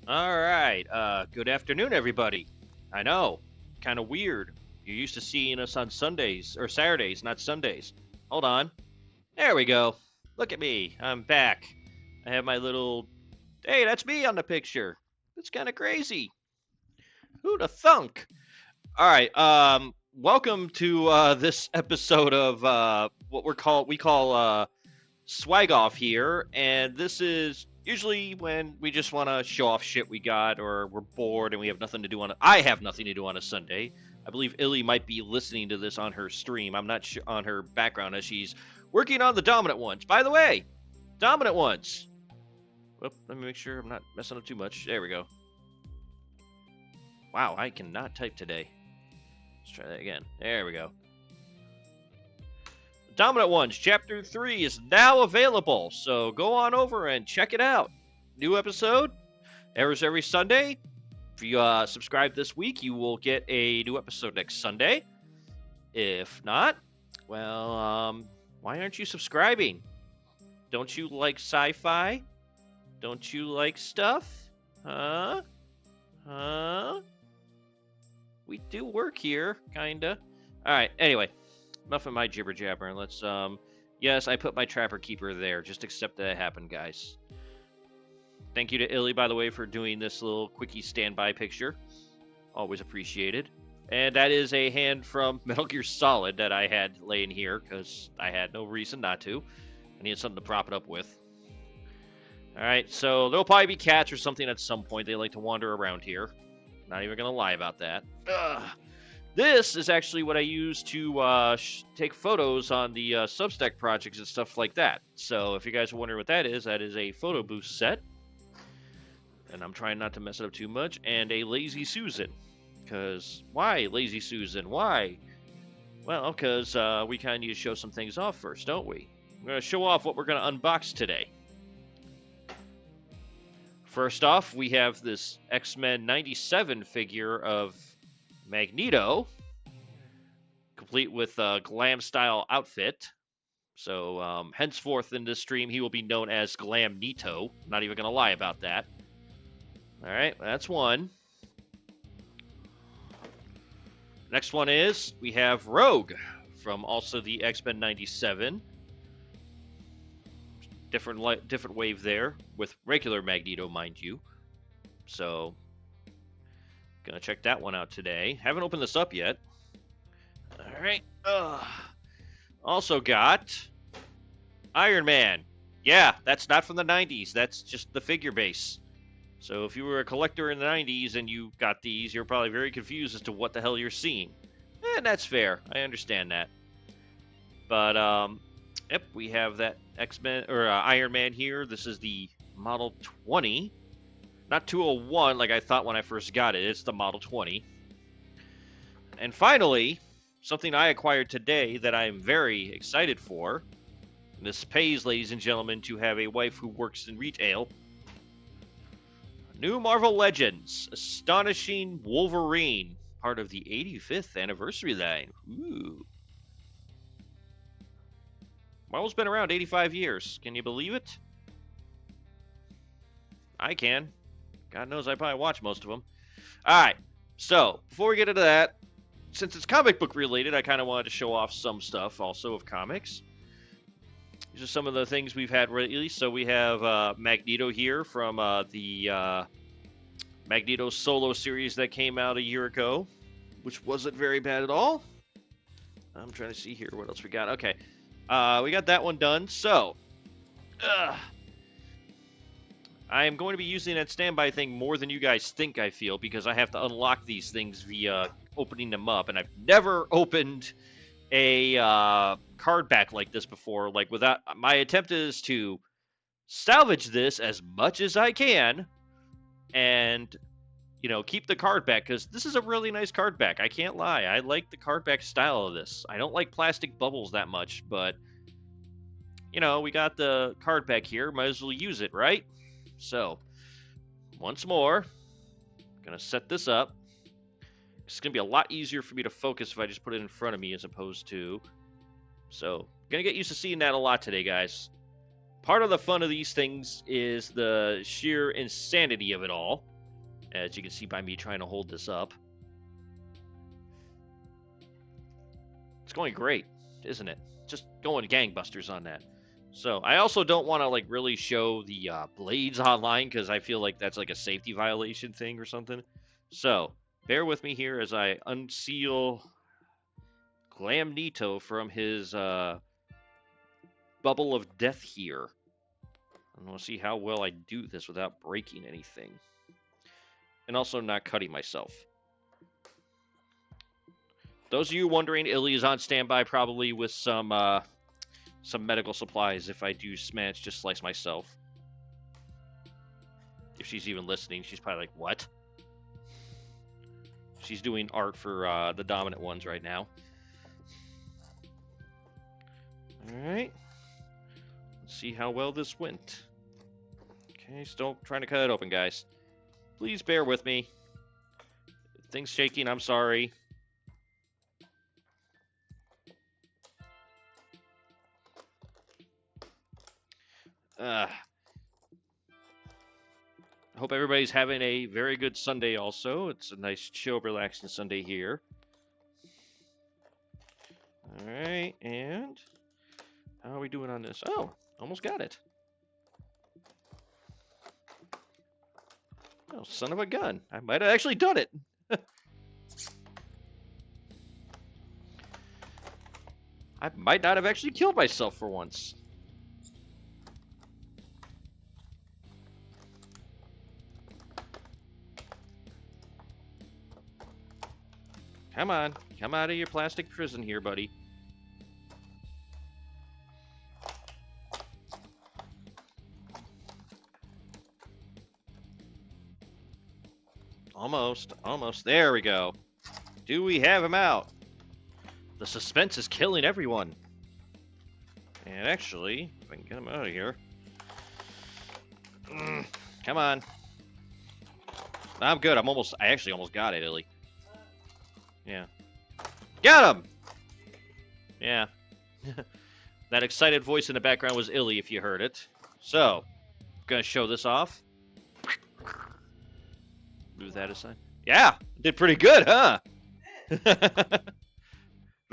All right. Good afternoon, everybody. I know, kind of weird. You're used to seeing us on Sundays or Saturdays, not Sundays. Hold on. There we go. Look at me. I'm back. I have my little. Hey, that's me on the picture. That's kind of crazy. Who'da thunk? All right. Welcome to this episode of what we call swag off here, and this is usually when we just want to show off shit we got, or we're bored and we have nothing to do on. I have nothing to do on a Sunday. I believe Illy might be listening to this on her stream. I'm not sure on her background as she's working on the dominant ones. By the way, dominant ones. Well, let me make sure I'm not messing up too much. There we go. Wow, I cannot type today. Let's try that again. There we go. Dominant Ones Chapter 3 is now available, so go on over and check it out. New episode airs every Sunday. If you subscribe this week, you will get a new episode next Sunday. If not, well, why aren't you subscribing? Don't you like sci-fi? Don't you like stuff? Huh? We do work here, kinda. Alright, anyway. Enough of my jibber jabber. Let's yes, I put my trapper keeper there. Just accept that it happened, guys. Thank you to Illy, by the way, for doing this little quickie standby picture. Always appreciated. And that is a hand from Metal Gear Solid that I had laying here because I had no reason not to. I needed something to prop it up with. Alright, so there'll probably be cats or something at some point. They like to wander around here. Not even gonna lie about that. Ugh. This is actually what I use to take photos on the Substack projects and stuff like that. So if you guys are wondering what that is a photo boost set. And I'm trying not to mess it up too much. And a Lazy Susan. Because, why Lazy Susan? Why? Well, because we kind of need to show some things off first, don't we? We're going to show off what we're going to unbox today. First off, we have this X-Men 97 figure of Magneto, complete with a glam-style outfit. So, henceforth in this stream, he will be known as Glamnito. Not even going to lie about that. Alright, that's one. Next one is, we have Rogue, from also the X-Men 97. Different wave there, with regular Magneto, mind you. So, gonna check that one out today. Haven't opened this up yet. Alright. Also got Iron Man. Yeah, that's not from the 90s. That's just the figure base. So if you were a collector in the 90s and you got these, you're probably very confused as to what the hell you're seeing. And that's fair. I understand that. But, yep, we have that X-Men, or Iron Man here. This is the Model 20. Not 201 like I thought when I first got it. It's the Model 20. And finally, something I acquired today that I'm very excited for. This pays, ladies and gentlemen, to have a wife who works in retail. New Marvel Legends, Astonishing Wolverine, part of the 85th anniversary line. Ooh. Marvel's been around 85 years. Can you believe it? I can. God knows I probably watch most of them. Alright, so before we get into that, since it's comic book related, I kind of wanted to show off some stuff also of comics. These are some of the things we've had released. So we have Magneto here from the Magneto solo series that came out a year ago, which wasn't very bad at all. I'm trying to see here what else we got. Okay, we got that one done. So, I am going to be using that standby thing more than you guys think, I feel, because I have to unlock these things via opening them up, and I've never opened a card back like this before. Like, without, my attempt is to salvage this as much as I can, and, you know, keep the card back, because this is a really nice card back. I can't lie. I like the card back style of this. I don't like plastic bubbles that much, but, you know, we got the card back here. Might as well use it, right? So, once more, I'm going to set this up. It's going to be a lot easier for me to focus if I just put it in front of me as opposed to... So, going to get used to seeing that a lot today, guys. Part of the fun of these things is the sheer insanity of it all. as you can see by me trying to hold this up. It's going great, isn't it? Just going gangbusters on that. So I also don't want to like really show the blades online because I feel like that's like a safety violation thing or something. So bear with me here as I unseal Glamnito from his bubble of death here. I want to see how well I do this without breaking anything. And also not cutting myself. Those of you wondering, Illy is on standby probably with some medical supplies if I do smash, just slice myself. If she's even listening, she's probably like, what? She's doing art for the dominant ones right now. Alright. Let's see how well this went. Okay, still trying to cut it open, guys. Please bear with me. Things shaking, I'm sorry. I hope everybody's having a very good Sunday also. It's a nice, chill, relaxing Sunday here. Alright, and how are we doing on this? Oh, almost got it. Oh, son of a gun. I might have actually done it. I might not have actually killed myself for once. Come on. Come out of your plastic prison here, buddy. Almost. Almost. There we go. Do we have him out? The suspense is killing everyone. And actually, if I can get him out of here. Come on. I'm good. I actually almost got it, Illy. Yeah. Got him! Yeah. That excited voice in the background was Illy, if you heard it. So, I'm gonna show this off. Move that aside. Yeah! Did pretty good, huh? The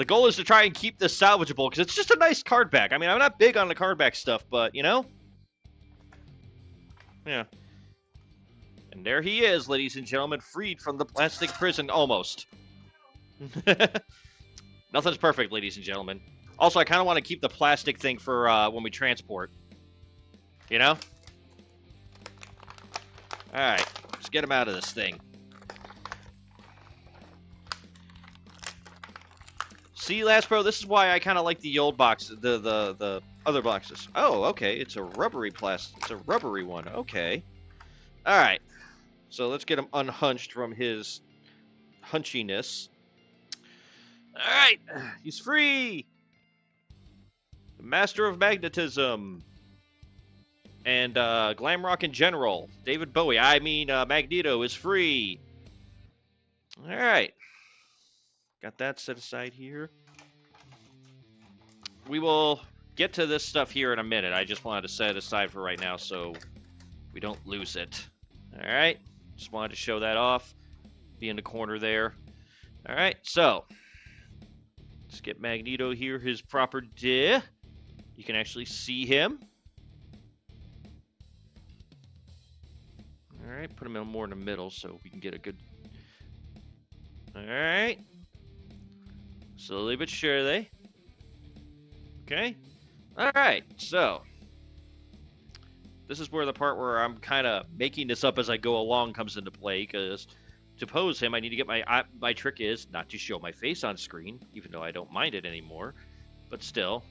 goal is to try and keep this salvageable, because it's just a nice card back. I mean, I'm not big on the card back stuff, but, you know? Yeah. And there he is, ladies and gentlemen, freed from the plastic prison, almost. Nothing's perfect, ladies and gentlemen. Also, I kind of want to keep the plastic thing for when we transport. You know? Alright, let's get him out of this thing. See, Last Pro, this is why I kind of like the old box, the other boxes. Oh, okay, it's a rubbery plastic. It's a rubbery one. Okay. Alright. So let's get him unhunched from his hunchiness. Alright, he's free! The Master of Magnetism. And glam rock in general. David Bowie, Magneto is free. Alright. Got that set aside here. We will get to this stuff here in a minute. I just wanted to set it aside for right now so we don't lose it. Alright. Just wanted to show that off. Be in the corner there. Alright, so. Let's get Magneto here, his proper day. You can actually see him. Alright, put him more in the middle so we can get a good... Alright. Slowly but surely. Okay. Alright, so. This is where the part where I'm kind of making this up as I go along comes into play, because to pose him, I need to get my trick is not to show my face on screen, even though I don't mind it anymore. But still.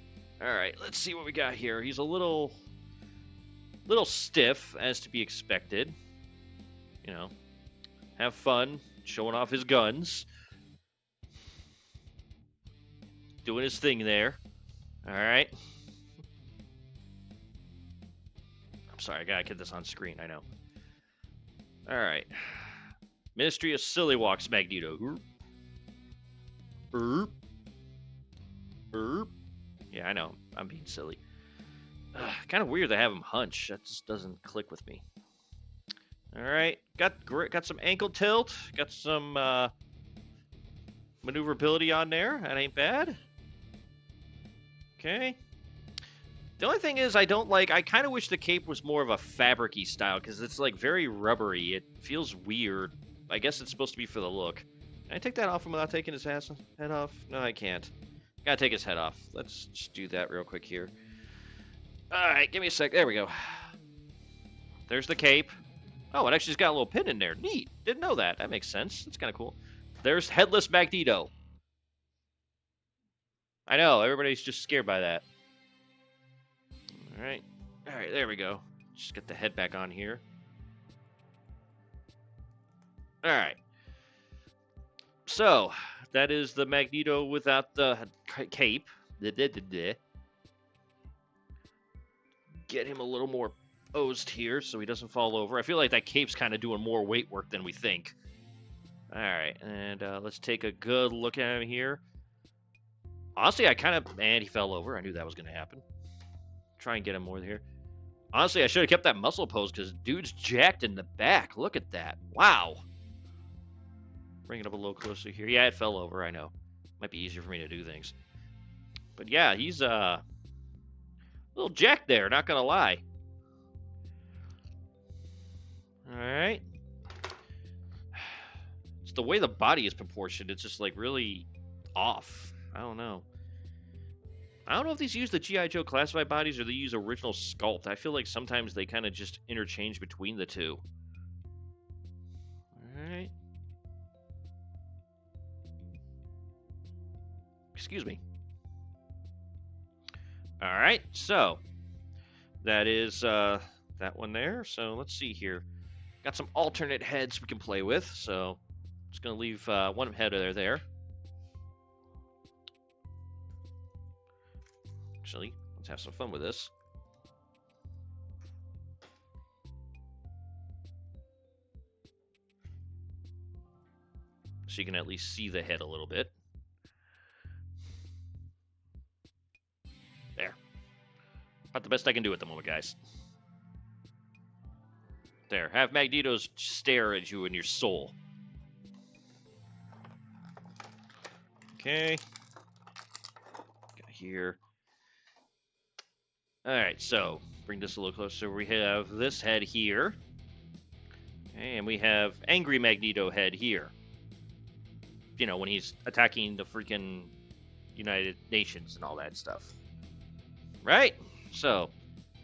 Alright, let's see what we got here. He's a little stiff, as to be expected. You know, have fun showing off his guns. Doing his thing there. Alright. I'm sorry, I gotta get this on screen, I know. Alright. Ministry of Silly Walks, Magneto. Yeah, I know. I'm being silly. Kind of weird to have him hunch. That just doesn't click with me. All right, got some ankle tilt, got some maneuverability on there. That ain't bad. Okay. The only thing is, I kind of wish the cape was more of a fabric-y style, because it's, like, very rubbery. It feels weird. I guess it's supposed to be for the look. Can I take that off him without taking his head off? No, I can't. Gotta take his head off. Let's just do that real quick here. Alright, give me a sec. There we go. There's the cape. Oh, it actually just got a little pin in there. Neat. Didn't know that. That makes sense. That's kind of cool. There's Headless Magneto. I know, everybody's just scared by that. Alright. Alright, there we go. Just get the head back on here. Alright. So, that is the Magneto without the cape. Get him a little more posed here so he doesn't fall over. I feel like that cape's kind of doing more weight work than we think. Alright, and let's take a good look at him here. Honestly, and he fell over. I knew that was going to happen. Try and get him more here. Honestly, I should have kept that muscle pose because dude's jacked in the back. Look at that. Wow. Bring it up a little closer here. Yeah, it fell over. I know. Might be easier for me to do things. But yeah, he's a little jacked there. Not going to lie. All right. It's the way the body is proportioned. It's just like really off. I don't know. I don't know if these use the G.I. Joe classified bodies or they use original sculpt. I feel like sometimes they kind of just interchange between the two. Alright. Excuse me. Alright, so that is that one there. So let's see here. Got some alternate heads we can play with. So just going to leave one head there. Actually, let's have some fun with this. So you can at least see the head a little bit. There. About the best I can do at the moment, guys. There. Have Magneto's stare at you in your soul. Okay. Got here. Alright, so bring this a little closer. We have this head here. Okay, and we have Angry Magneto head here. You know, when he's attacking the freaking United Nations and all that stuff. Right? So,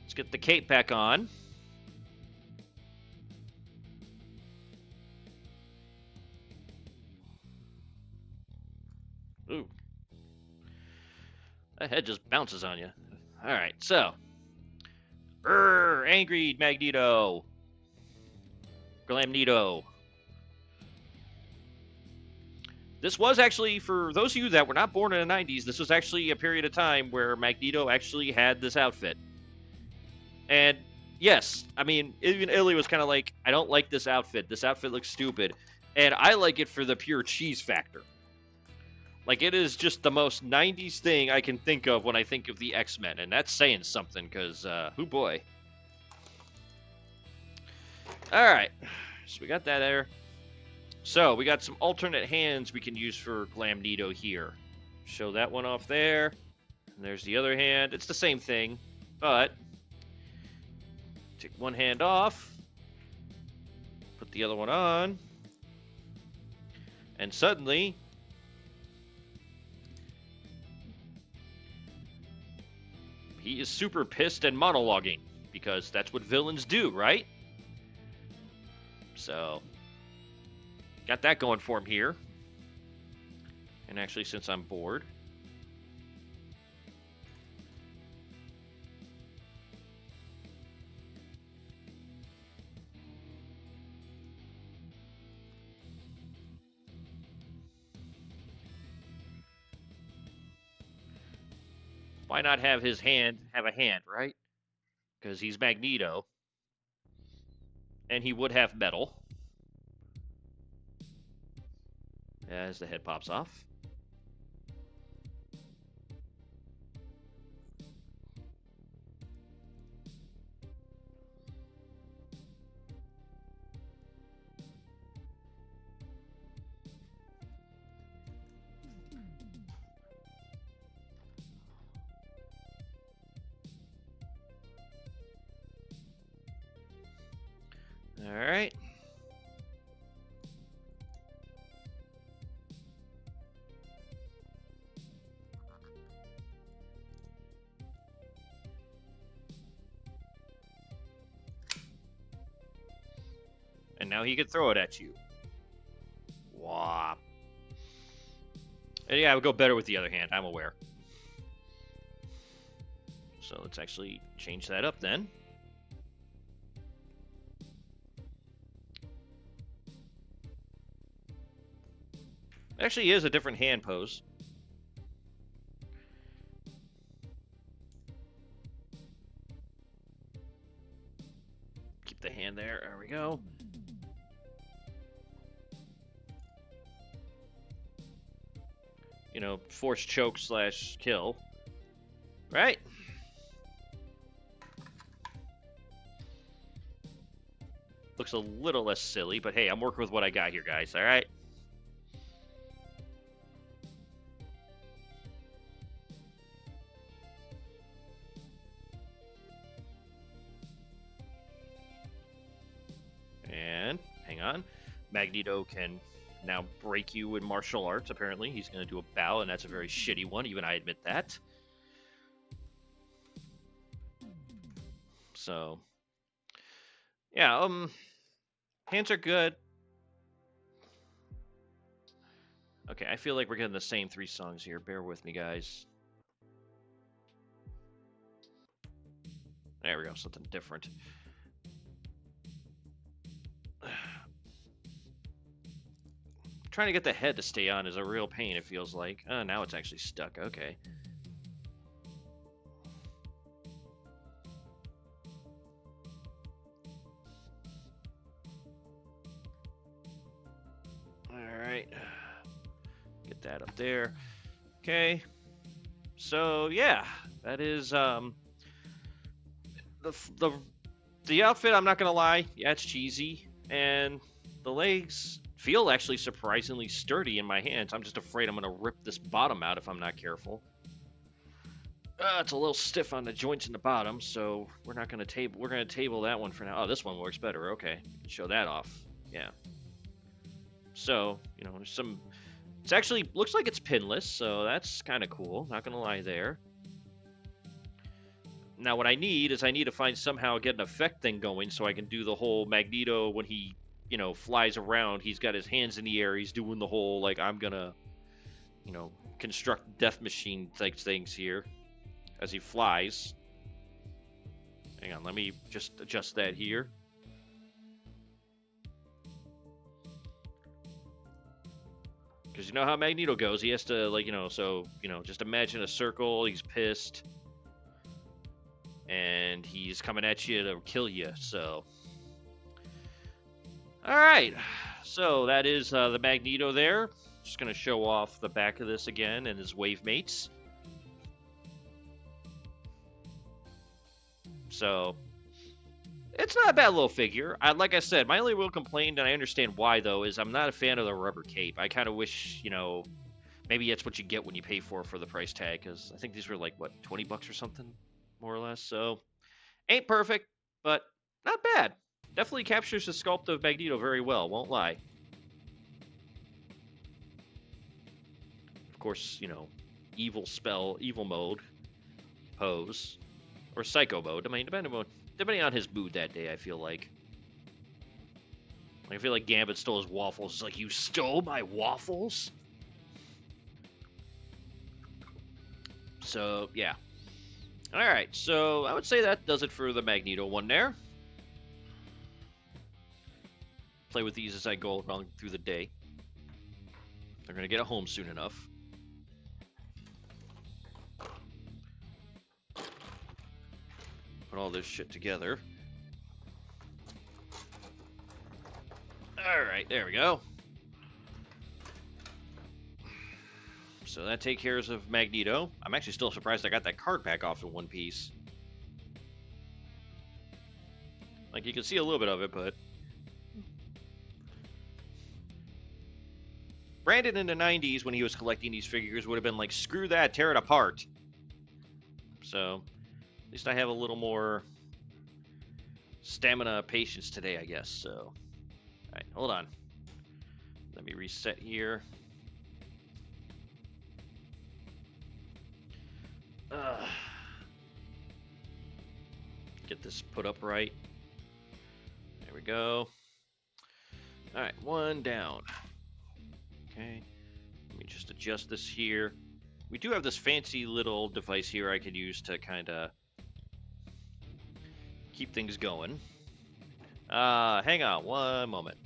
let's get the cape back on. Ooh. That head just bounces on you. Alright, so. Angry Magneto. Glamneto. This was actually, for those of you that were not born in the 90s, this was actually a period of time where Magneto actually had this outfit. And, yes, I mean, even Illy was kind of like, I don't like this outfit. This outfit looks stupid. And I like it for the pure cheese factor. Like, it is just the most 90s thing I can think of when I think of the X-Men. And that's saying something, because, hoo boy. Alright, so we got that there. So, we got some alternate hands we can use for Glamneto here. Show that one off there. And there's the other hand. It's the same thing, but take one hand off. Put the other one on. And suddenly, he is super pissed and monologuing, because that's what villains do, right? So, got that going for him here. And actually, since I'm bored, why not have his hand have a hand, right? Because he's Magneto. And he would have metal. As the head pops off. All right. And now he could throw it at you. Wow. And yeah, I would go better with the other hand, I'm aware. So let's actually change that up then. Actually is a different hand pose. Keep the hand there. There we go. You know, force choke / kill. Right? Looks a little less silly, but hey, I'm working with what I got here, guys. All right? And hang on. Magneto can now break you in martial arts, apparently. He's going to do a bow, and that's a very shitty one. Even I admit that. So, yeah, hands are good. Okay, I feel like we're getting the same 3 songs here. Bear with me, guys. There we go, something different. Trying to get the head to stay on is a real pain, it feels like. Oh, now it's actually stuck. Okay. Alright. Get that up there. Okay. So, yeah. That is, the outfit, I'm not gonna lie. Yeah, it's cheesy. And the legs feel actually surprisingly sturdy in my hands. I'm just afraid I'm gonna rip this bottom out if I'm not careful. It's a little stiff on the joints in the bottom, so we're not gonna table. We're gonna table that one for now. Oh, this one works better. Okay, show that off. Yeah. So you know, there's some. It's actually looks like it's pinless, so that's kind of cool. Not gonna lie there. Now what I need is I need to find somehow get an effect thing going so I can do the whole Magneto when he, you know, flies around. He's got his hands in the air. He's doing the whole like I'm gonna, you know, construct death machine type things here as he flies. Hang on, let me just adjust that here. Because you know how Magneto goes. He has to, like, you know, so, you know, just imagine a circle. He's pissed. And he's coming at you to kill you, so. Alright. So that is the Magneto there. Just going to show off the back of this again and his wave mates. So, it's not a bad little figure. Like I said, my only real complaint, and I understand why, though, is I'm not a fan of the rubber cape. I kind of wish, you know, maybe that's what you get when you pay for the price tag, because I think these were like, what, 20 bucks or something, more or less. So, ain't perfect, but not bad. Definitely captures the sculpt of Magneto very well, won't lie. Of course, you know, evil mode, pose, or psycho mode. I mean, depending on his mood that day, I feel like. I feel like Gambit stole his waffles. It's like, you stole my waffles? So, yeah. Alright, so I would say that does it for the Magneto one there. Play with these as I go along through the day. They're going to get home soon enough. Put all this shit together. Alright, there we go. So that takes care of Magneto. I'm actually still surprised I got that card back off in one piece. Like, you can see a little bit of it, but... Brandon in the 90s, when he was collecting these figures, would have been like, screw that, tear it apart. So, at least I have a little more stamina patience today, I guess. So, all right, hold on. Let me reset here. Get this put up right. There we go. All right, one down. Okay, let me just adjust this here. We do have this fancy little device here I could use to kind of keep things going. Hang on one moment.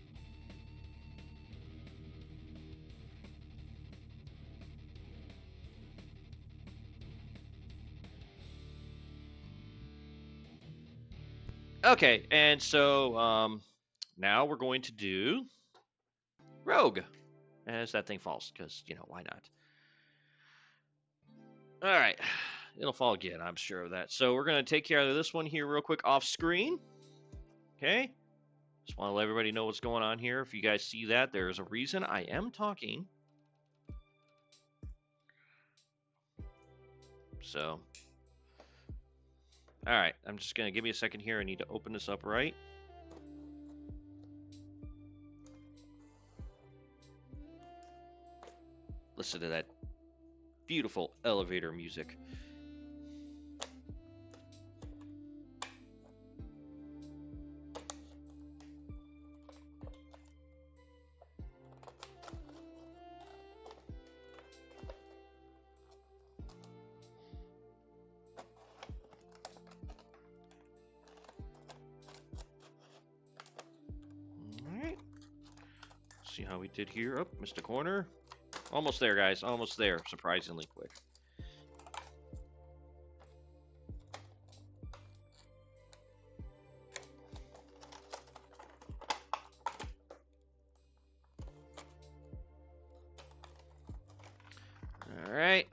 Okay, and so now we're going to do Rogue as that thing falls, because, you know, why not? All right, it'll fall again, I'm sure of that. So we're going to take care of this one here real quick off screen. Okay, just want to let everybody know what's going on here. If you guys see that, there's a reason I am talking. So, all right, I'm just going to give me a second here. I need to open this up right. Listen to that beautiful elevator music. All right. See how we did here. Oh, missed a corner. Almost there, guys. Almost there. Surprisingly quick. All right.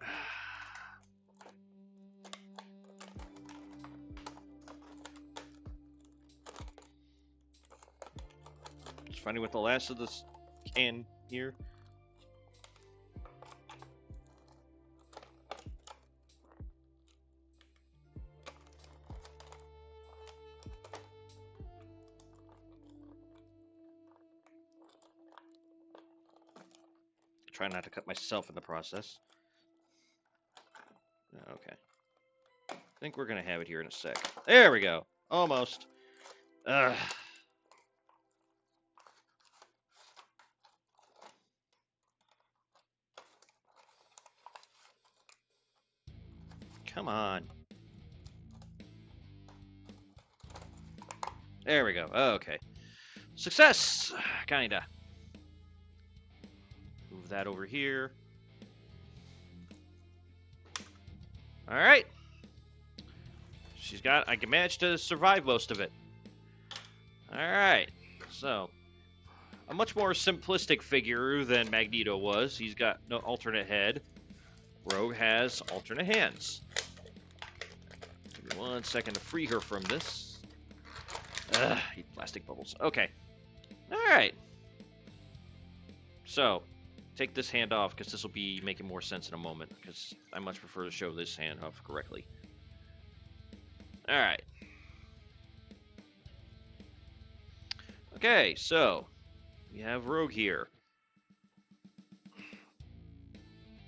Just finding what the last of this can here. Try not to cut myself in the process. Okay. I think we're going to have it here in a sec. There we go. Almost. Ugh. Come on. There we go. Okay. Success! Kinda. Move that over here. Alright. I can manage to survive most of it. Alright. So, a much more simplistic figure than Magneto was. He's got no alternate head. Rogue has alternate hands. Give me 1 second to free her from this. Ugh, eat plastic bubbles. Okay. Alright. So, take this hand off, because this will be making more sense in a moment, because I much prefer to show this hand off correctly. Alright. Okay, so, we have Rogue here.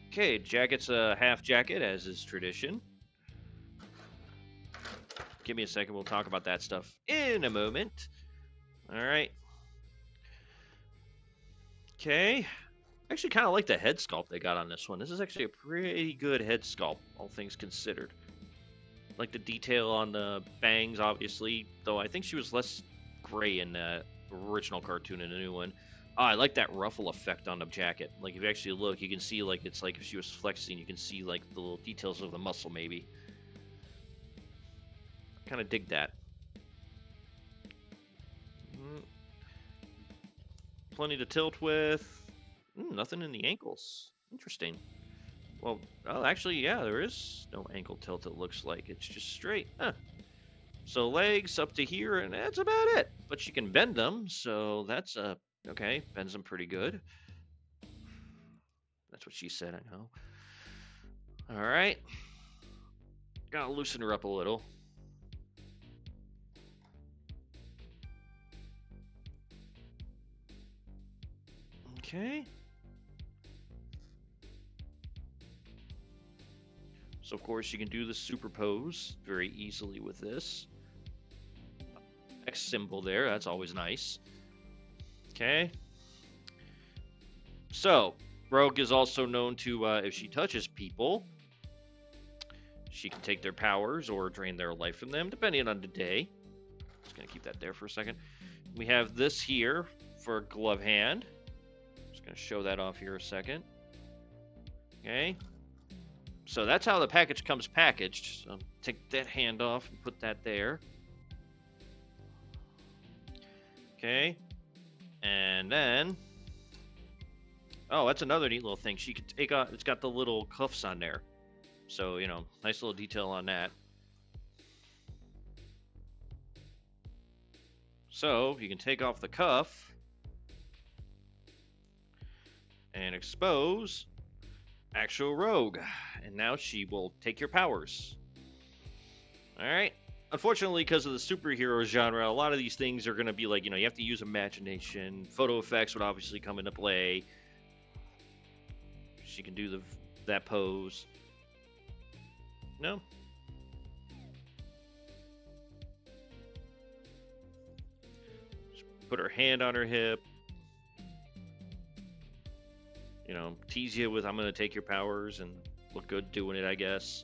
Okay, jacket's a half jacket, as is tradition. Give me a second, we'll talk about that stuff in a moment. Alright. Okay. I actually kind of like the head sculpt they got on this one. This is actually a pretty good head sculpt, all things considered. Like the detail on the bangs, obviously, though I think she was less gray in the original cartoon and the new one. Oh, I like that ruffle effect on the jacket. Like, if you actually look, you can see, like, it's like if she was flexing, you can see, like, the little details of the muscle, maybe. Kind of dig that. Plenty to tilt with. Nothing in the ankles. Interesting. Well, oh, actually, yeah, there is no ankle tilt, it looks like. It's just straight. Huh. So legs up to here, and that's about it. But she can bend them, so that's, okay, bends them pretty good. That's what she said, I know. All right. Gotta loosen her up a little. Okay. So, of course, you can do the superpose very easily with this. X symbol there, that's always nice. Okay. So, Rogue is also known to, if she touches people, she can take their powers or drain their life from them, depending on the day. Just going to keep that there for a second. We have this here for glove hand. Just going to show that off here a second. Okay. So that's how the package comes packaged. So take that hand off and put that there. Okay. And then, oh, that's another neat little thing. She can take off, it's got the little cuffs on there. So, you know, nice little detail on that. So you can take off the cuff and expose actual Rogue. And now she will take your powers. Alright. Unfortunately, because of the superhero genre, a lot of these things are going to be like, you know, you have to use imagination. Photo effects would obviously come into play. She can do that pose. No? Just put her hand on her hip. You know, tease you with, I'm going to take your powers and look good doing it, I guess.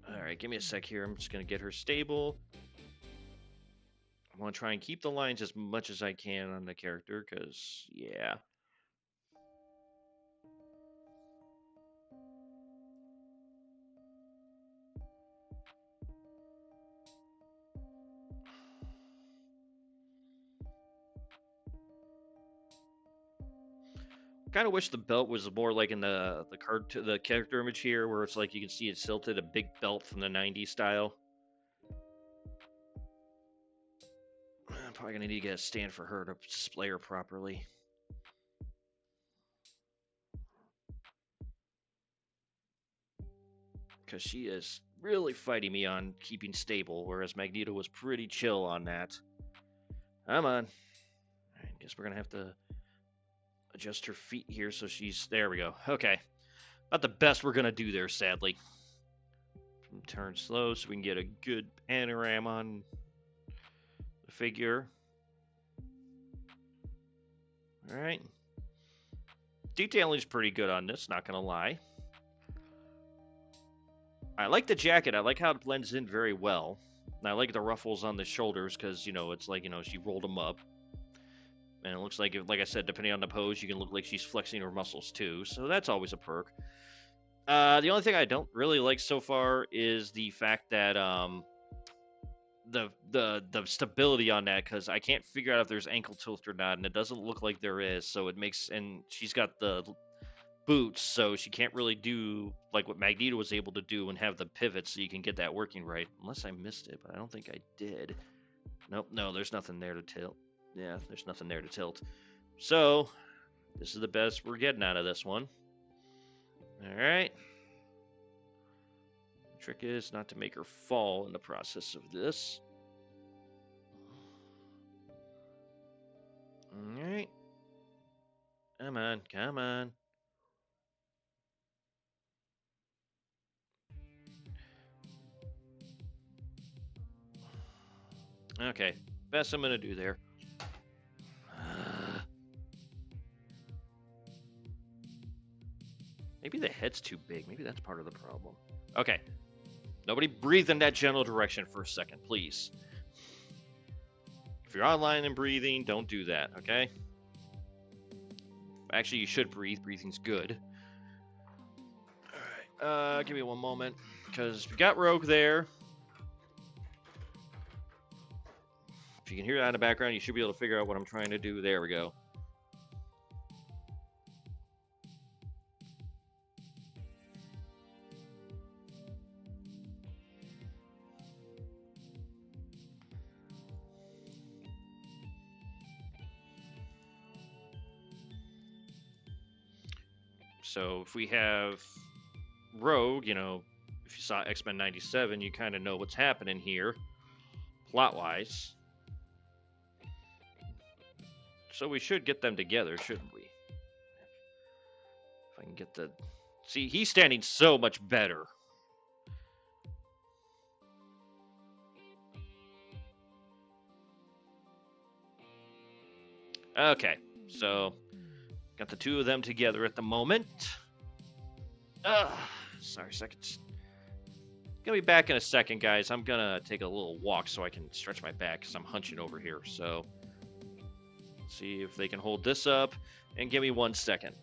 Alright, give me a sec here. I'm just going to get her stable. I want to try and keep the lines as much as I can on the character, because, yeah. Kind of wish the belt was more like in the character image here, where it's like you can see it's tilted, a big belt from the 90s style. I'm probably gonna need to get a stand for her to display her properly. Because she is really fighting me on keeping stable, whereas Magneto was pretty chill on that. Come on. I guess we're gonna have to adjust her feet here so she's... There we go. Okay. Not the best we're gonna do there, sadly. Turn slow so we can get a good panorama on the figure. Alright. Detailing is pretty good on this, not gonna lie. I like the jacket. I like how it blends in very well. And I like the ruffles on the shoulders because, you know, it's like, you know, she rolled them up. And it looks like, like I said, depending on the pose, you can look like she's flexing her muscles too. So that's always a perk. The only thing I don't really like so far is the fact that the stability on that, because I can't figure out if there's ankle tilt or not, and it doesn't look like there is. So it makes, and she's got the boots, so she can't really do like what Magneto was able to do and have the pivot so you can get that working right. Unless I missed it, but I don't think I did. Nope, no, there's nothing there to tilt. Yeah, there's nothing there to tilt. So, this is the best we're getting out of this one. Alright. The trick is not to make her fall in the process of this. Alright. Come on, come on. Okay, best I'm gonna do there. Maybe the head's too big. Maybe that's part of the problem. Okay. Nobody breathe in that general direction for a second, please. If you're online and breathing, don't do that, okay? Actually, you should breathe. Breathing's good. Alright, give me one moment. Because we got Rogue there. If you can hear that in the background, you should be able to figure out what I'm trying to do. There we go. So if we have Rogue, you know, if you saw X-Men 97, you kind of know what's happening here, plot-wise. So we should get them together, shouldn't we? If I can get the... See, he's standing so much better. Okay, so got the two of them together at the moment. Sorry, seconds. Gonna be back in a second, guys. I'm gonna take a little walk so I can stretch my back because I'm hunching over here. So, see if they can hold this up, and give me 1 second.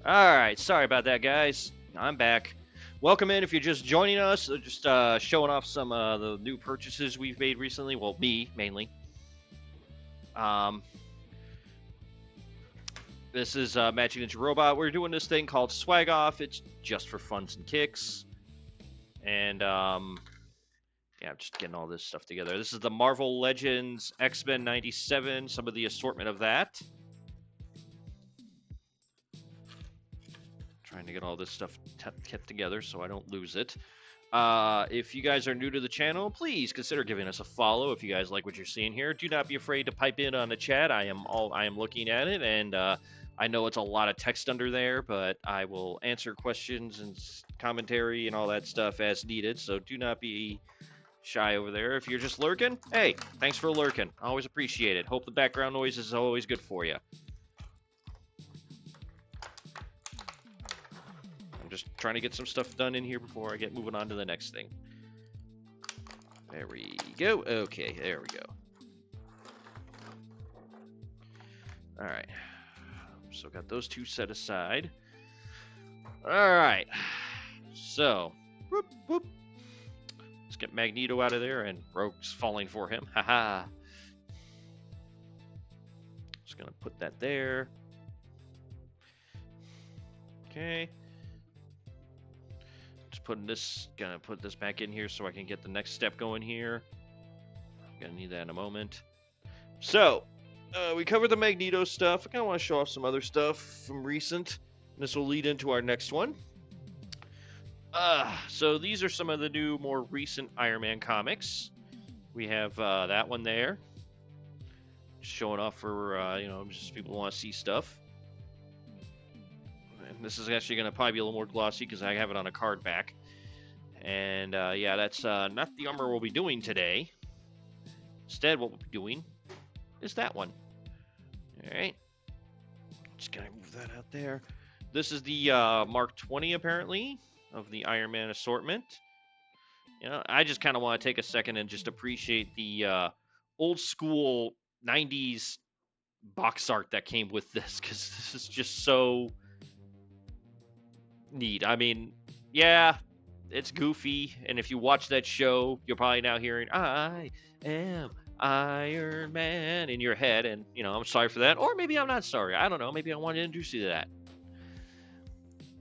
All right, sorry about that, guys. I'm back. Welcome in if you're just joining us. Just showing off some of the new purchases we've made recently. Well, me mainly. This is Magic Ninja Robot. We're doing this thing called Swag Off. It's just for funs and kicks. And yeah, I'm just getting all this stuff together. This is the Marvel Legends X-Men 97. Some of the assortment of that. Trying to get all this stuff kept together so I don't lose it. If you guys are new to the channel, please consider giving us a follow. If you guys like what you're seeing here, do not be afraid to pipe in on the chat. I am looking at it, and I know it's a lot of text under there, but I will answer questions and commentary and all that stuff as needed. So do not be shy over there. If you're just lurking, hey, thanks for lurking. Always appreciate it. Hope the background noise is always good for you. I'm just trying to get some stuff done in here before I get moving on to the next thing. There we go. Okay, there we go. All right. So got those two set aside. All right. So, whoop, whoop. Let's get Magneto out of there, and Rogue's falling for him. Haha. Just gonna put that there. Okay. Gonna put this back in here so I can get the next step going here. Gonna need that in a moment. So, we covered the Magneto stuff. I kind of want to show off some other stuff from recent. This will lead into our next one. So these are some of the new, more recent Iron Man comics. We have that one there. Showing off for, just people who want to see stuff. And this is actually going to probably be a little more glossy because I have it on a card back. And yeah, that's not the armor we'll be doing today. Instead, what we'll be doing is that one. All right. Just gonna move that out there. This is the Mark 20 apparently of the Iron Man assortment. You know, I just kind of want to take a second and just appreciate the old school 90s box art that came with this, because this is just so neat. I mean, yeah, it's goofy, and if you watch that show, you're probably now hearing "I am Iron Man" in your head, and you know, I'm sorry for that, or maybe I'm not sorry. I don't know. Maybe I want to introduce you to that.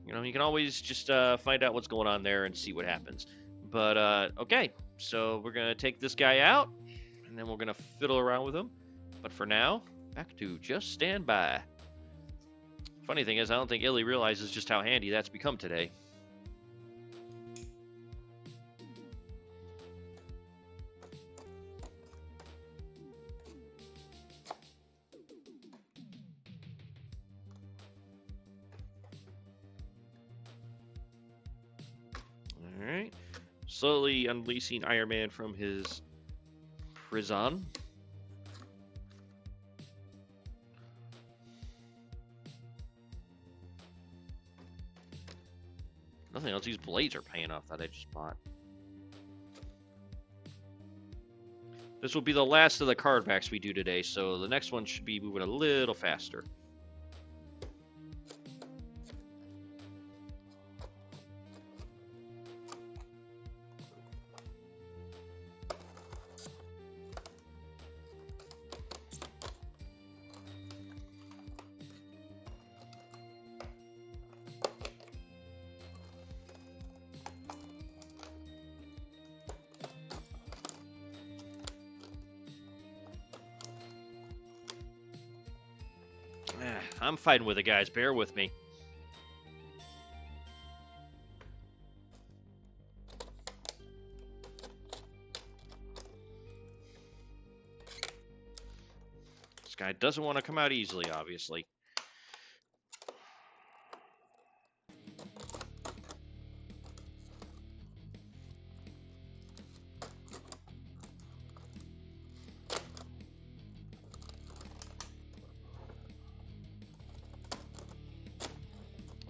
You know, you can always just find out what's going on there and see what happens. But okay, so we're gonna take this guy out, and then we're gonna fiddle around with him. But for now, back to just stand by. Funny thing is, I don't think Illy realizes just how handy that's become today. All right, slowly unleashing Iron Man from his prison. Nothing else. These blades are paying off that I just bought. This will be the last of the card backs we do today, so the next one should be moving a little faster. I'm fighting with it, guys. Bear with me. This guy doesn't want to come out easily, obviously.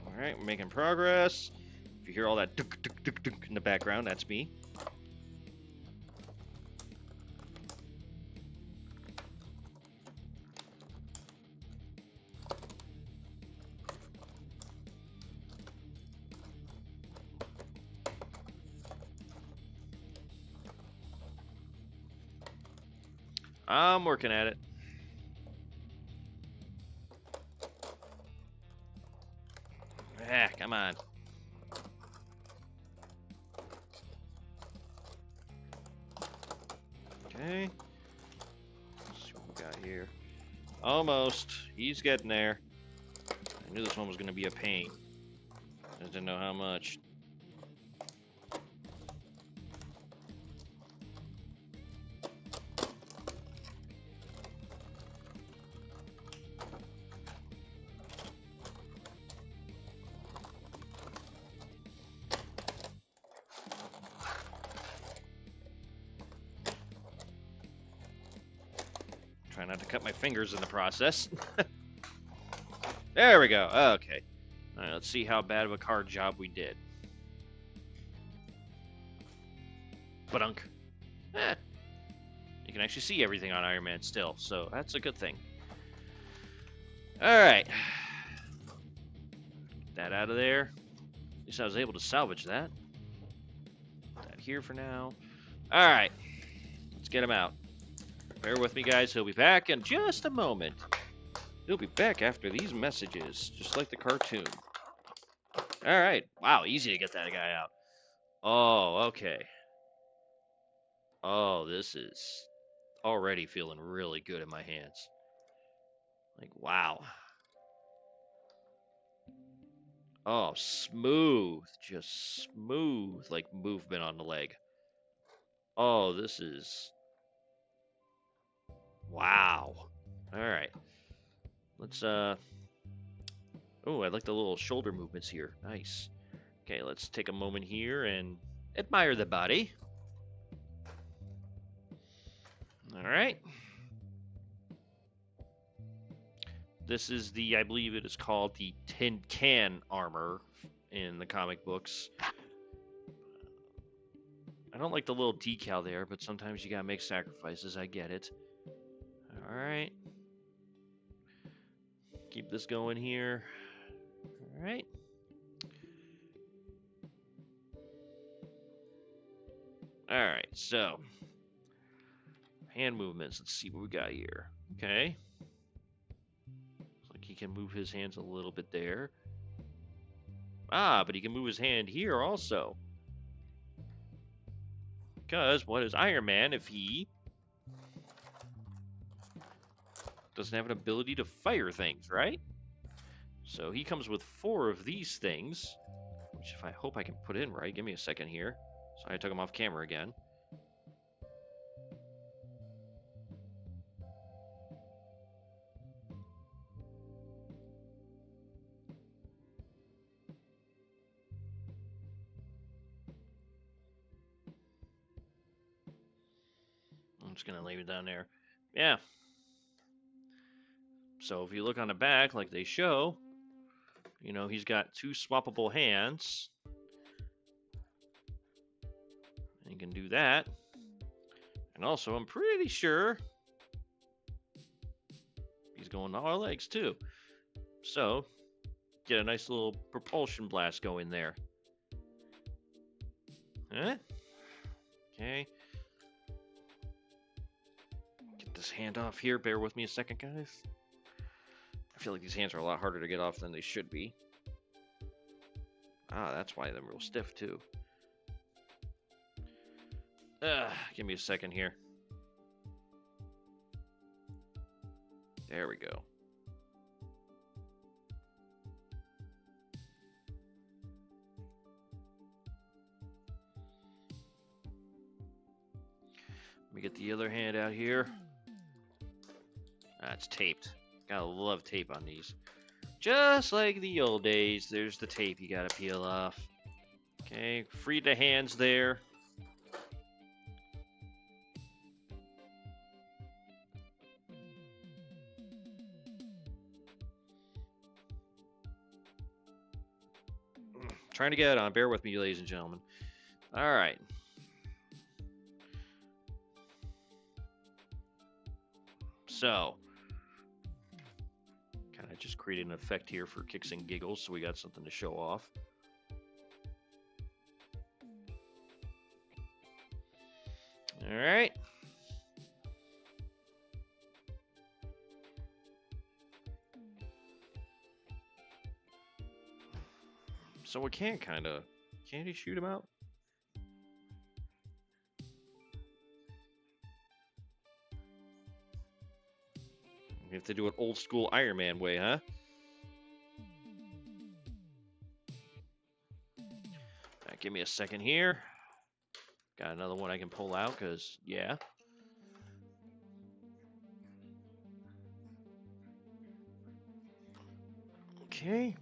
All right, we're making progress. If you hear all that dunk, dunk, dunk, dunk in the background, that's me. I'm working at it. Ah, come on. Okay. Let's see what we got here. Almost. He's getting there. I knew this one was going to be a pain. I just didn't know how much. Try not to cut my fingers in the process. There we go. Okay. All right, let's see how bad of a card job we did. Badunk. Eh. You can actually see everything on Iron Man still, so that's a good thing. All right. Get that out of there. At least I was able to salvage that. Put that here for now. All right. Let's get him out. Bear with me, guys. He'll be back in just a moment. He'll be back after these messages, just like the cartoon. All right. Wow, easy to get that guy out. Oh, okay. Oh, this is already feeling really good in my hands. Like, wow. Oh, smooth. Just smooth, like movement on the leg. Oh, this is... Wow. All right. Let's, Oh, I like the little shoulder movements here. Nice. Okay, let's take a moment here and admire the body. All right. This is I believe it is called the Tin Can armor in the comic books. I don't like the little decal there, but sometimes you gotta make sacrifices. I get it. All right. Keep this going here. All right. All right, so hand movements. Let's see what we got here. Okay. Looks like he can move his hands a little bit there. Ah, but he can move his hand here also. Because what is Iron Man if he doesn't have an ability to fire things, right? So he comes with 4 of these things, which if I hope I can put in right. Give me a second here. Sorry, I took them off camera again. I'm just going to leave it down there. Yeah. So if you look on the back, like they show, you know, he's got 2 swappable hands. And you can do that. And also, I'm pretty sure he's going to all legs too. So, get a nice little propulsion blast going there. Huh? Okay. Get this hand off here. Bear with me a second, guys. I feel like these hands are a lot harder to get off than they should be. Ah, that's why they're real stiff, too. Give me a second here. There we go. Let me get the other hand out here. Ah, it's taped. Gotta love tape on these. Just like the old days, there's the tape you gotta peel off. Okay, free the hands there. Trying to get it on. Bear with me, ladies and gentlemen. All right. So, kind of just created an effect here for kicks and giggles, so we got something to show off. All right. So we can kind of... Can't he shoot him out? We have to do it old school Iron Man way, huh? Right, give me a second here. Got another one I can pull out, because, yeah. Okay.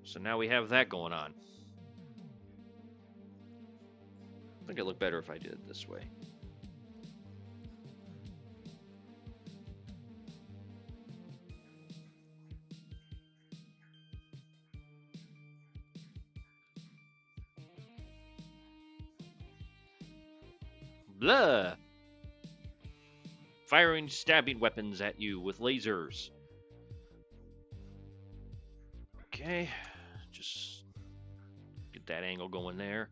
So now we have that going on. I think it'd look better if I did it this way. Blah! Firing stabbing weapons at you with lasers. Okay, just get that angle going there.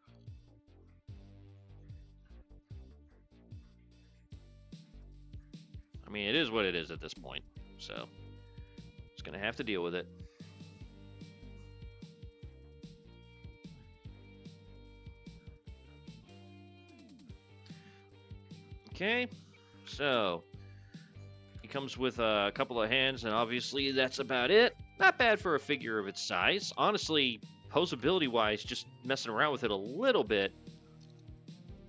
I mean, it is what it is at this point, so just gonna have to deal with it. Okay, so he comes with a couple of hands, and obviously that's about it. Not bad for a figure of its size. Honestly, posability-wise, just messing around with it a little bit,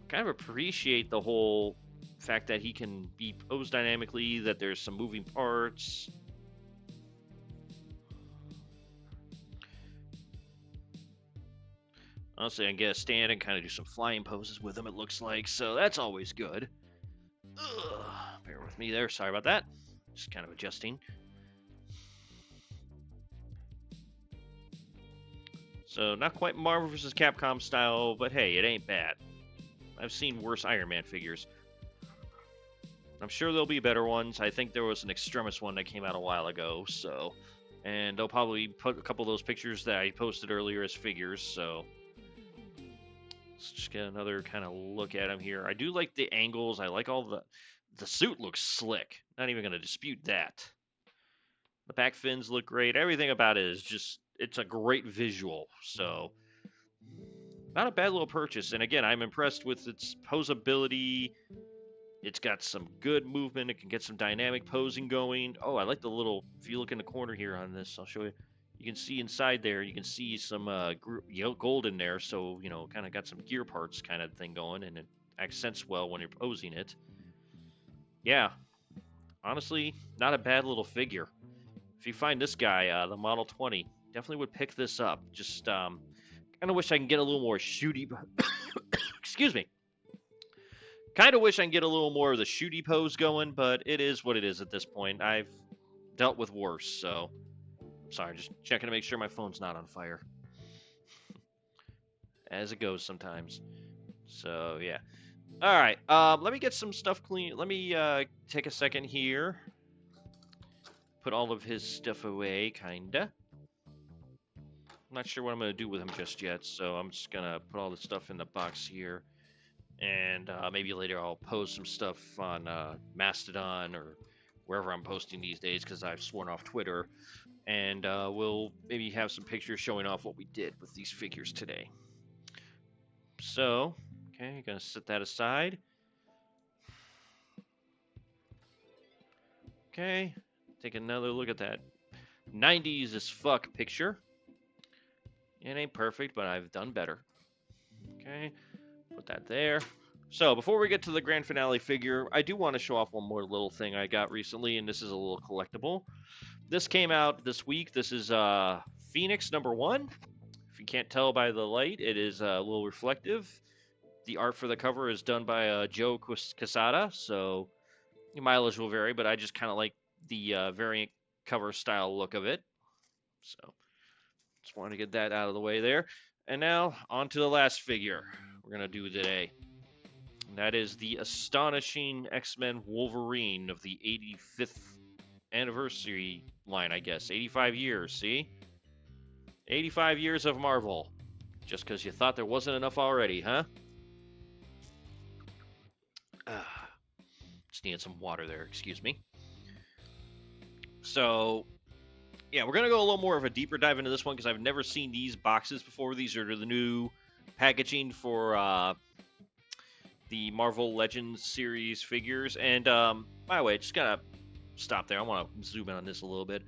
kind of appreciate the whole fact that he can be posed dynamically, that there's some moving parts. Honestly, I can get a stand and kind of do some flying poses with him, it looks like, so that's always good. Ugh, bear with me there, sorry about that. Just kind of adjusting. So not quite Marvel vs. Capcom style, but hey, it ain't bad. I've seen worse Iron Man figures. I'm sure there'll be better ones. I think there was an Extremis one that came out a while ago, so... And they'll probably put a couple of those pictures that I posted earlier as figures, so... Let's just get another kind of look at him here. I do like the angles. I like all the... The suit looks slick. Not even going to dispute that. The back fins look great. Everything about it is just... It's a great visual, so... Not a bad little purchase. And again, I'm impressed with its posability. It's got some good movement. It can get some dynamic posing going. Oh, I like the little... If you look in the corner here on this, I'll show you. You can see inside there, you can see some gold in there. So, you know, kind of got some gear parts kind of thing going. And it accents well when you're posing it. Yeah. Honestly, not a bad little figure. If you find this guy, the Model 20, definitely would pick this up. Just, kind of wish I can get a little more shooty... Excuse me. Kind of wish I can get a little more of the shooty pose going, but it is what it is at this point. I've dealt with worse, so... Sorry, just checking to make sure my phone's not on fire. As it goes sometimes. So, yeah. Alright, let me get some stuff clean. Let me take a second here. Put all of his stuff away, kinda. I'm not sure what I'm going to do with him just yet, so I'm just going to put all the stuff in the box here. And maybe later I'll post some stuff on Mastodon or wherever I'm posting these days because I've sworn off Twitter. And we'll maybe have some pictures showing off what we did with these figures today. So, okay, gonna set that aside. Okay, take another look at that 90s as fuck picture. It ain't perfect, but I've done better. Okay, put that there. So, before we get to the grand finale figure, I do want to show off one more little thing I got recently, and this is a little collectible. This came out this week. This is Phoenix #1. If you can't tell by the light, it is a little reflective. The art for the cover is done by Joe Quesada, so the mileage will vary, but I just kind of like the variant cover style look of it. So, just wanted to get that out of the way there. And now, on to the last figure we're going to do today. And that is the astonishing X-Men Wolverine of the 85th anniversary line, I guess. 85 years, see? 85 years of Marvel. Just because you thought there wasn't enough already, huh? Just needed some water there, excuse me. So, yeah, we're going to go a little more of a deeper dive into this one because I've never seen these boxes before. These are the new packaging for the Marvel Legends series figures. And, by the way, just gotta stop there. I want to zoom in on this a little bit.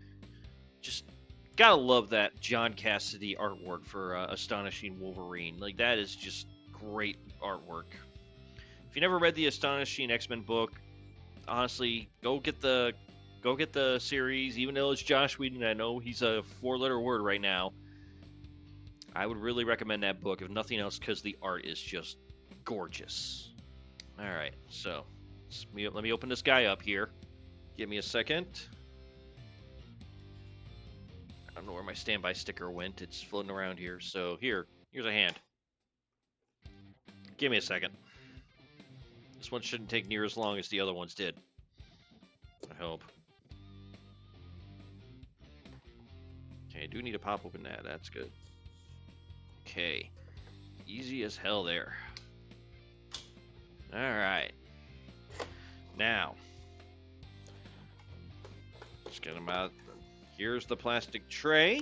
Just gotta love that John Cassidy artwork for Astonishing Wolverine. Like, that is just great artwork. If you never read the Astonishing X-Men book, honestly, go get the series. Even though it's Josh Whedon, I know he's a 4-letter word right now. I would really recommend that book, if nothing else, because the art is just gorgeous. All right, so let me open this guy up here. Give me a second. I don't know where my standby sticker went. It's floating around here. So here's a hand. Give me a second. This one shouldn't take near as long as the other ones did. I hope. Okay, I do need to pop open that. That's good. Okay. Easy as hell there. Alright. Now. Let's get them out. Here's the plastic tray.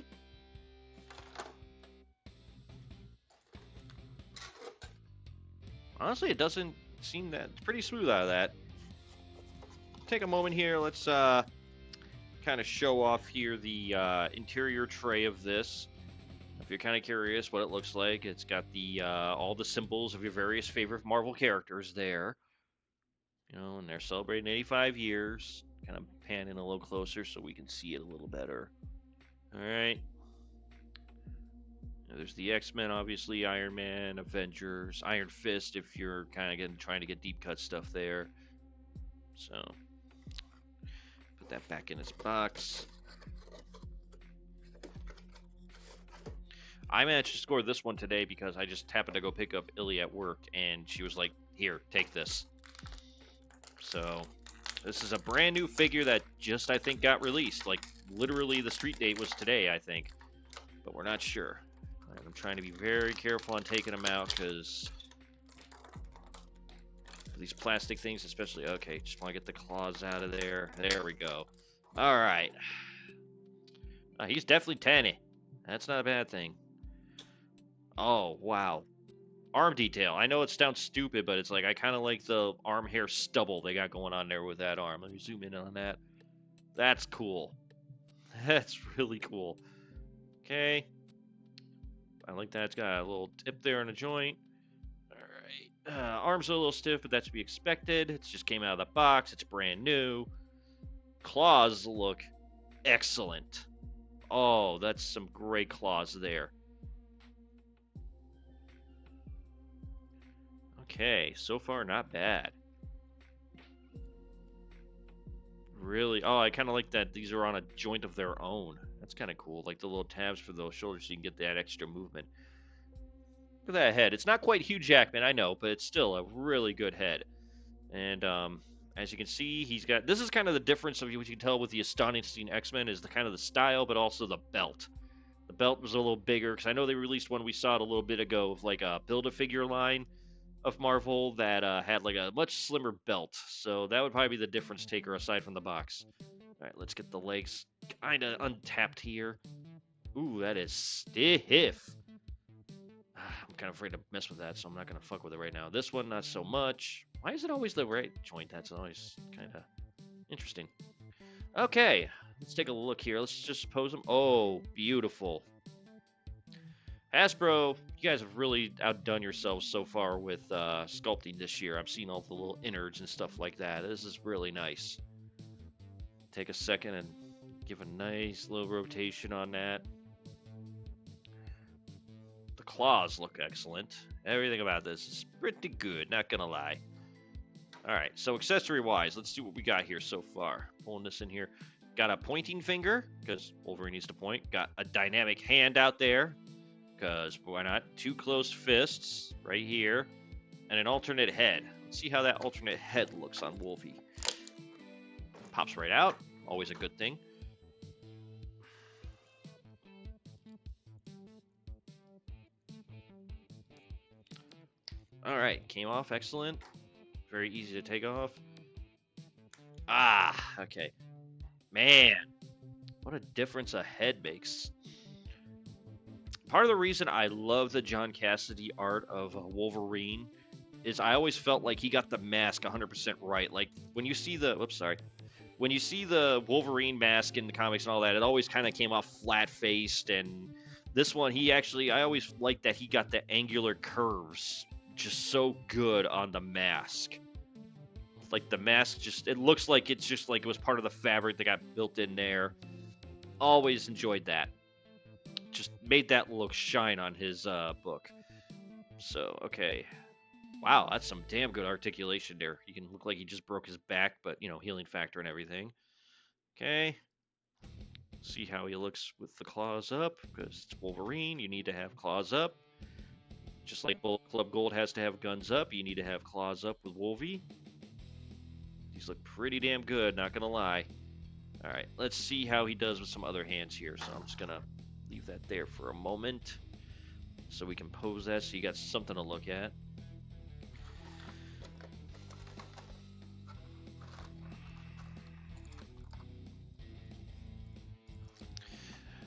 Honestly, it doesn't seem that... It's pretty smooth out of that. Take a moment here. Let's kind of show off here the interior tray of this. If you're kind of curious what it looks like, it's got the all the symbols of your various favorite Marvel characters there. You know, and they're celebrating 85 years. Kind of pan in a little closer so we can see it a little better. All right. There's the X-Men, obviously, Iron Man, Avengers, Iron Fist, if you're kind of trying to get deep cut stuff there. So, put that back in its box. I managed to score this one today because I just happened to go pick up Illy at work, and she was like, "Here, take this." So this is a brand new figure that just, I think, got released. Like, literally the street date was today, I think. But we're not sure. Right, I'm trying to be very careful on taking them out because these plastic things, especially. Okay, just want to get the claws out of there. There we go. All right. He's definitely tanny. That's not a bad thing. Oh, wow. Arm detail. I know it sounds stupid, but it's like I kind of like the arm hair stubble they got going on there with that arm. Let me zoom in on that. That's cool. That's really cool. Okay. I like that. It's got a little tip there in the joint. All right. Arms are a little stiff, but that's to be expected. It just came out of the box. It's brand new. Claws look excellent. Oh, that's some great claws there. Okay, so far not bad. Really? Oh, I kind of like that these are on a joint of their own. That's kind of cool. Like the little tabs for those shoulders so you can get that extra movement. Look at that head. It's not quite Hugh Jackman, I know, but it's still a really good head. And as you can see, he's got... This is kind of the difference of what you can tell with the Astonishing X-Men is the kind of the style, but also the belt. The belt was a little bigger, because I know they released one we saw it a little bit ago of like a Build-A-Figure line of Marvel that had like a much slimmer belt. So that would probably be the difference taker aside from the box. All right, let's get the legs kind of untapped here. Ooh, that is stiff. I'm kind of afraid to mess with that, so I'm not going to fuck with it right now. This one, not so much. Why is it always the right joint? That's always kind of interesting. Okay, let's take a look here. Let's just pose them. Oh, beautiful. Hasbro, you guys have really outdone yourselves so far with sculpting this year. I've seen all the little innards and stuff like that. This is really nice. Take a second and give a nice little rotation on that. The claws look excellent. Everything about this is pretty good, not gonna lie. Alright, so accessory-wise, let's see what we got here so far. Pulling this in here. Got a pointing finger, because Wolverine needs to point. Got a dynamic hand out there, because why not? 2 closed fists right here, and an alternate head. Let's see how that alternate head looks on Wolfie. Pops right out. Always a good thing. Alright, came off. Excellent. Very easy to take off. Ah, okay. Man, what a difference a head makes. Part of the reason I love the John Cassidy art of Wolverine is I always felt like he got the mask 100% right. Like, when you see the... Whoops, sorry. When you see the Wolverine mask in the comics and all that, it always kind of came off flat-faced, and this one, he actually... I always liked that he got the angular curves just so good on the mask. Like, the mask just... It looks like it's just like it was part of the fabric that got built in there. Always enjoyed that. Just made that look shine on his book. So, okay. Wow, that's some damn good articulation there. He can look like he just broke his back, but, you know, healing factor and everything. Okay. See how he looks with the claws up, because it's Wolverine. You need to have claws up. Just like Bullet Club Gold has to have guns up, you need to have claws up with Wolvie. These look pretty damn good, not gonna lie. Alright, let's see how he does with some other hands here. So I'm just gonna leave that there for a moment so we can pose that so you got something to look at.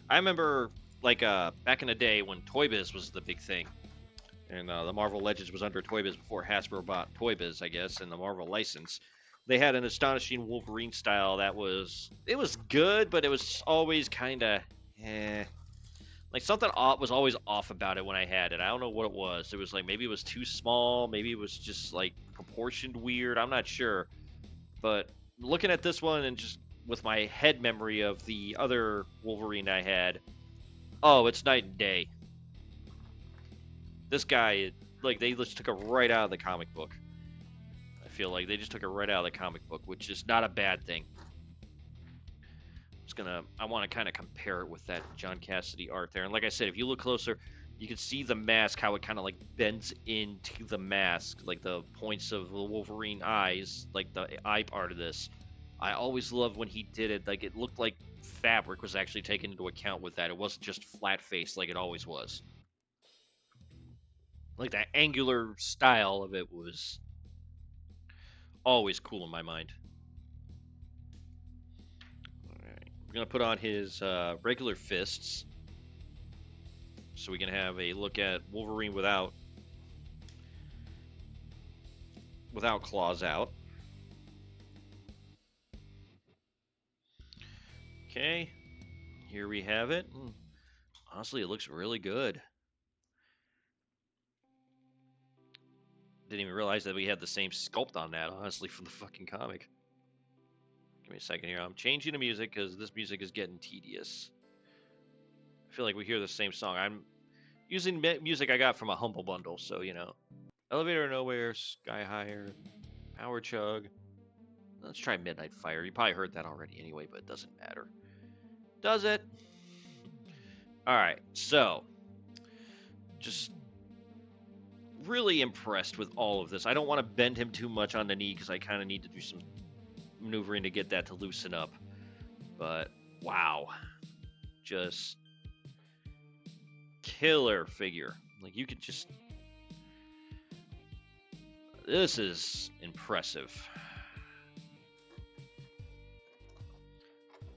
I remember, like, back in the day when Toy Biz was the big thing, and the Marvel Legends was under Toy Biz before Hasbro bought Toy Biz, I guess, and the Marvel license. They had an Astonishing Wolverine style that was... It was good, but it was always kind of... Like, something was always off about it when I had it. I don't know what it was. It was like, maybe it was too small. Maybe it was just, like, proportioned weird. I'm not sure. But looking at this one and just with my head memory of the other Wolverine I had, oh, it's night and day. This guy, like, they just took it right out of the comic book. I feel like they just took it right out of the comic book, which is not a bad thing. I want to kind of compare it with that John Cassidy art there. And like I said, if you look closer, you can see the mask, how it kind of like bends into the mask, like the points of the Wolverine eyes, like the eye part of this. I always loved when he did it. Like it looked like fabric was actually taken into account with that. It wasn't just flat face like it always was. Like that angular style of it was always cool in my mind. We're going to put on his regular fists so we can have a look at Wolverine without claws out. Okay, here we have it. Honestly, it looks really good. Didn't even realize that we had the same sculpt on that, honestly, from the fucking comic. Give me a second here. I'm changing the music because this music is getting tedious. I feel like we hear the same song. I'm using music I got from a Humble Bundle, so, you know. Elevator Nowhere, Sky Higher, Power Chug. Let's try Midnight Fire. You probably heard that already anyway, but it doesn't matter. Does it? Alright, so. Just really impressed with all of this. I don't want to bend him too much on the knee because I kind of need to do some maneuvering to get that to loosen up. But wow, just killer figure. Like you could just, this is impressive.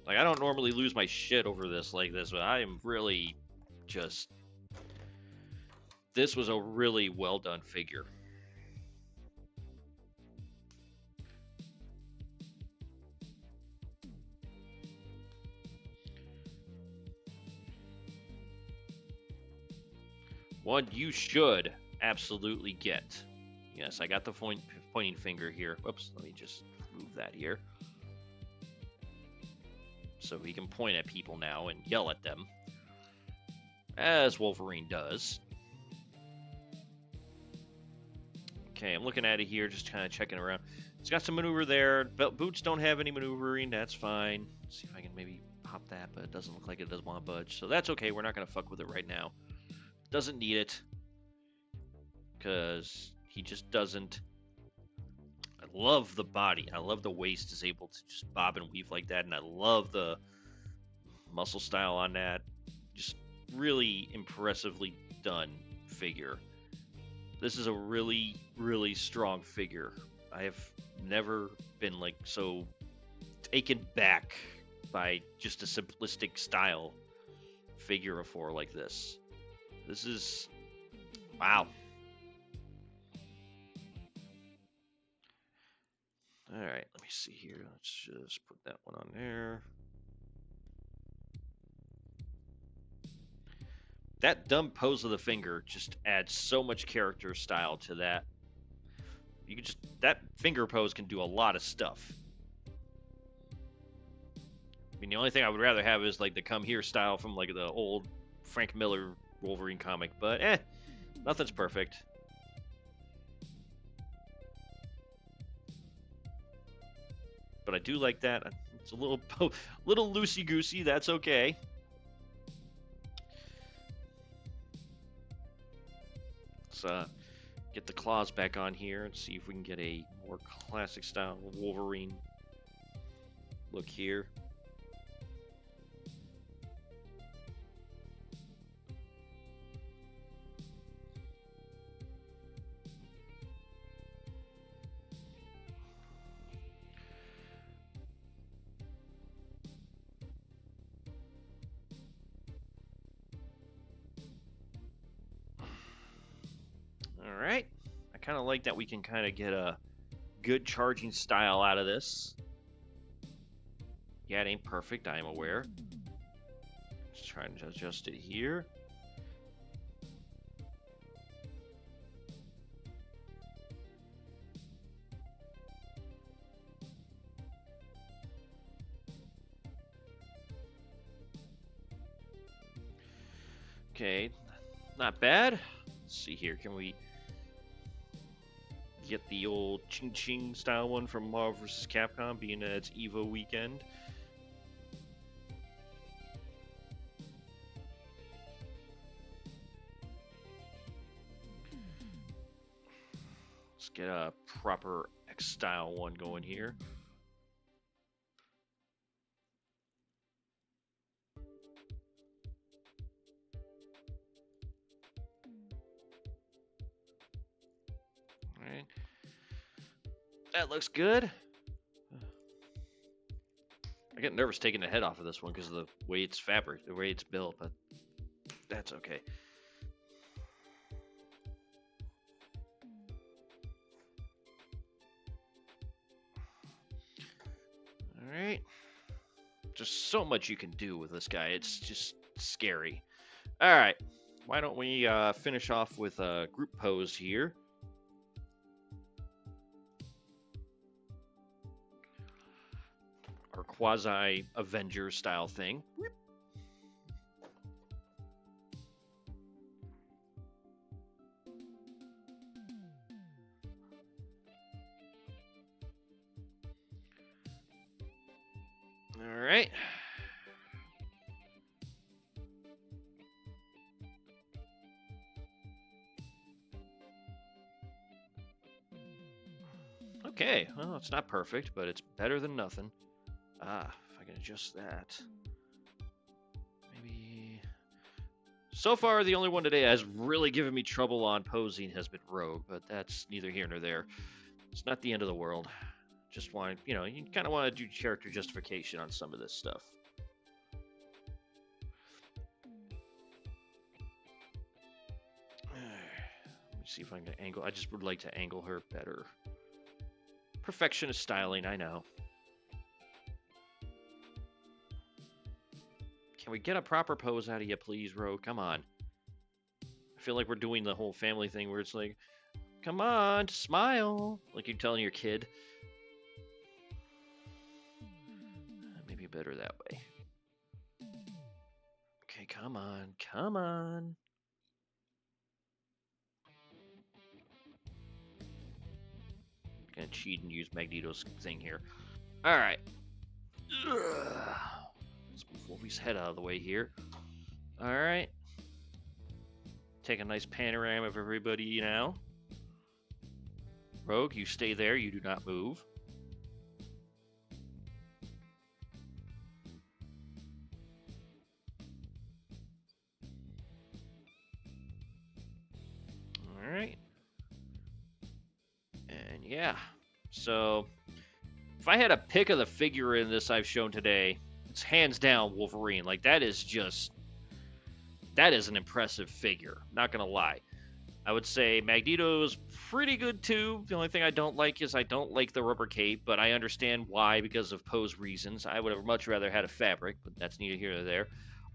Like I don't normally lose my shit over this like this, but I am really just, this was a really well done figure. One you should absolutely get. Yes, I got the pointing finger here. Whoops, let me just move that here. So he can point at people now and yell at them. As Wolverine does. Okay, I'm looking at it here, just kind of checking around. It's got some maneuver there. Boots don't have any maneuvering, that's fine. Let's see if I can maybe pop that, but it doesn't look like it does want to budge. So that's okay, we're not going to fuck with it right now. Doesn't need it. Because he just doesn't. I love the body. I love the waist is able to just bob and weave like that. And I love the muscle style on that. Just really impressively done figure. This is a really, really strong figure. I have never been like so taken back by just a simplistic style figure before like this. This is, wow. All right, let me see here. Let's just put that one on there. That dumb pose of the finger just adds so much character style to that. You can just, that finger pose can do a lot of stuff. I mean, the only thing I would rather have is like the come here style from like the old Frank Miller Wolverine comic, but nothing's perfect. But I do like that. It's a little loosey-goosey. That's okay. Let's get the claws back on here and see if we can get a more classic style Wolverine look here. Alright, I kind of like that we can kind of get a good charging style out of this. Yeah, it ain't perfect, I am aware. Just trying to adjust it here. Okay, not bad. Let's see here, can we get the old Ching Ching style one from Marvel vs. Capcom, being that it's EVO weekend? Let's get a proper X-style one going here. All right. That looks good. I get nervous taking the head off of this one because of the way it's fabric, the way it's built, but that's okay. All right. Just so much you can do with this guy. It's just scary. All right. Why don't we finish off with a group pose here? Our quasi-Avenger style thing. All right. Okay, well, it's not perfect, but it's better than nothing. Ah, if I can adjust that. Maybe... So far, the only one today that has really given me trouble on posing has been Rogue, but that's neither here nor there. It's not the end of the world. Just want, you know, you kind of want to do character justification on some of this stuff. Let me see if I can angle. I just would like to angle her better. Perfectionist styling, I know. Can we get a proper pose out of you, please, Rogue? Come on. I feel like we're doing the whole family thing where it's like, come on, smile. Like you're telling your kid. Maybe better that way. Okay, come on, come on. Gonna cheat and use Magneto's thing here. All right. Let's move Wolfie's head out of the way here. All right. Take a nice panorama of everybody now. Rogue, you stay there. You do not move. All right. And yeah. So, if I had a pick of the figure in this I've shown today, it's hands down Wolverine. Like, that is an impressive figure. Not going to lie. I would say Magneto's pretty good too. The only thing I don't like is I don't like the rubber cape, but I understand why because of pose reasons. I would have much rather had a fabric, but that's neither here nor there.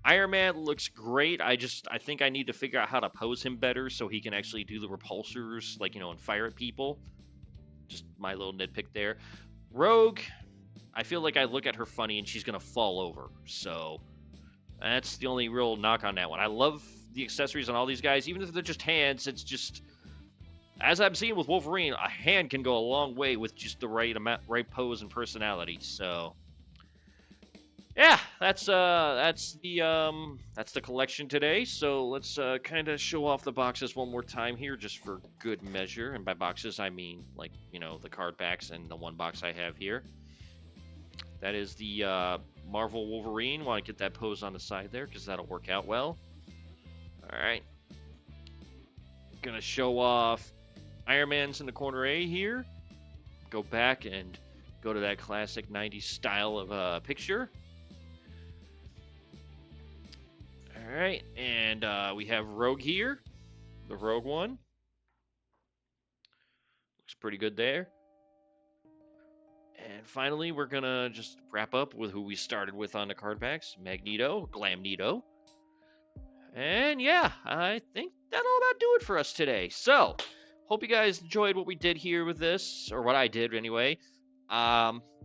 Iron Man looks great. I think I need to figure out how to pose him better so he can actually do the repulsors, like, you know, and fire at people. Just my little nitpick there. Rogue, I feel like I look at her funny and she's going to fall over. So that's the only real knock on that one. I love the accessories on all these guys. Even if they're just hands, it's just, as I'm seeing with Wolverine, a hand can go a long way with just the right pose and personality. So yeah, that's the collection today. So let's kind of show off the boxes one more time here, just for good measure. And by boxes, I mean, like, you know, the card backs and the one box I have here. That is the Marvel Wolverine. Want to get that pose on the side there because that'll work out well. All right. Gonna show off Iron Man's in the corner A here. Go back and go to that classic 90s style of picture. All right, and we have Rogue here, the Rogue one. Looks pretty good there. And finally, we're gonna just wrap up with who we started with on the card backs, Magneto, Glamneto. And yeah, I think that'll about do it for us today. So, hope you guys enjoyed what we did here with this, or what I did anyway.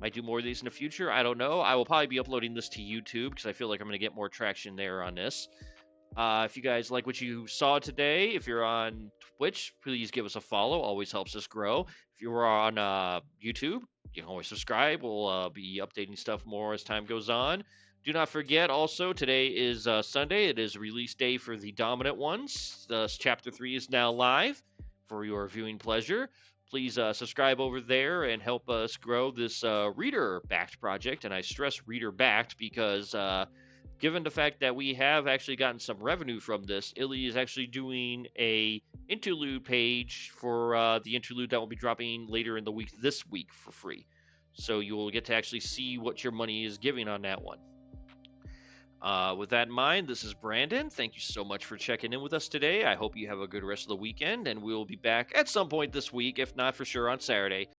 Might do more of these in the future. I don't know. I will probably be uploading this to YouTube because I feel like I'm going to get more traction there on this. If you guys like what you saw today, if you're on Twitch, please give us a follow. Always helps us grow. If you are on YouTube, you can always subscribe. We'll be updating stuff more as time goes on. Do not forget, also, today is Sunday. It is release day for the Dominant Ones. Chapter 3 is now live for your viewing pleasure. please subscribe over there and help us grow this reader-backed project. And I stress reader-backed because given the fact that we have actually gotten some revenue from this, Illy is actually doing a interlude page for the interlude that will be dropping later in the week this week for free. So you will get to actually see what your money is giving on that one. With that in mind, this is Brandon. Thank you so much for checking in with us today. I hope you have a good rest of the weekend, and we will be back at some point this week, if not for sure on Saturday.